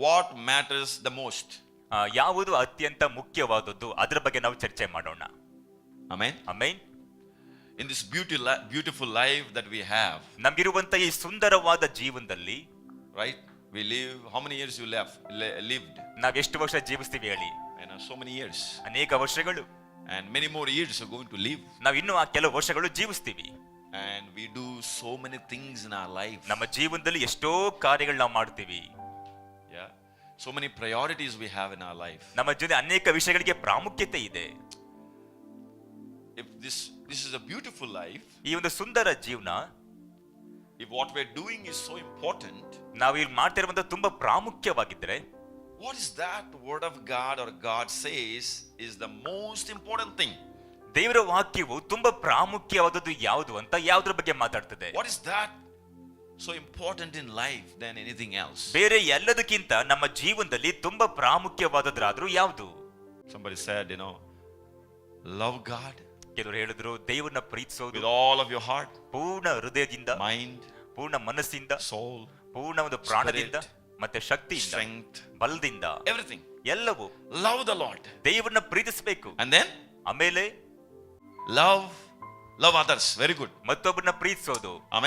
what matters the most. ಯಾವುದು ಅತ್ಯಂತ ಮುಖ್ಯವಾದದ್ದು ಅದರ ಬಗ್ಗೆ ನಾವು ಚರ್ಚೆ ಮಾಡೋಣ. Amen. Amen. In this beautiful life that we have, ನಮಗಿರುವಂತ ಈ ಸುಂದರವಾದ ಜೀವನದಲ್ಲಿ, right? We live, how many years you lived? ನಾವ್ ಎಷ್ಟು ವರ್ಷ ಜೀವಿಸ್ತೀವಿ ಹೇಳಿ? So many years. ಅನೇಕ ವರ್ಷಗಳು. And many more years are going to live. ನಾವ್ ಇನ್ನೂ ಆ ಕೆಲವು ವರ್ಷಗಳು ಜೀವಿಸ್ತೀವಿ. And we do so many things in our life. ನಮ್ಮ ಜೀವನದಲ್ಲಿ ಎಷ್ಟೋ ಕಾರ್ಯಗಳು ನಾವು ಮಾಡ್ತೀವಿ. Yeah. So many priorities we have in our life. ನಮ್ಮ ಜೊತೆ ಅನೇಕ ವಿಷಯಗಳಿಗೆ ಪ್ರಾಮುಖ್ಯತೆ ಇದೆ. If this is a beautiful life, ಈ ಒಂದು ಸುಂದರ ಜೀವನ, if what we're doing is so important, ನಾವು ಇಲ್ಲಿ ಮಾಡ್ತಿರುವಂತ ತುಂಬಾ ಪ್ರಾಮುಖ್ಯವಾಗಿದ್ರೆ, what is that word of God or God says is the most important thing? ದೇವರ ವಾಕ್ಯವು ತುಂಬಾ ಪ್ರಾಮುಖ್ಯವಾದದ್ದು ಯಾವುದು ಅಂತ ಯಾವುದ್ರ ಬಗ್ಗೆ ಮಾತಾಡ್ತದೆ? What is that so important in life than anything else? ಬೇರೆ ಎಲ್ಲದಕ್ಕಿಂತ ನಮ್ಮ ಜೀವನದಲ್ಲಿ ತುಂಬಾ ಪ್ರಾಮುಖ್ಯವಾದದ್ರಾದ್ರೂ ಯಾವುದು? Somebody said, love God. ಕೆಲವರು ಹೇಳಿದ್ರು ದೇವರನ್ನ ಪ್ರೀತಿಸೋದು with all of your heart, ಪೂರ್ಣ ಹೃದಯದಿಂದ, mind, ಪೂರ್ಣ ಮನಸ್ಸಿಂದ, soul, ಪೂರ್ಣ ಒಂದು ಪ್ರಾಣದಿಂದ, ಮತ್ತೆ ಶಕ್ತಿಯಿಂದ, strength, ಬಲದಿಂದ, everything. ಎಲ್ಲವೂ Love the Lord. ದೇವರನ್ನ ಪ್ರೀತಿಸಬೇಕು. And then ಆಮೇಲೆ love others. Very good. ಮತ್ತೊಬ್ಬರನ್ನ ಪ್ರೀತಿಸೋದು. Amen.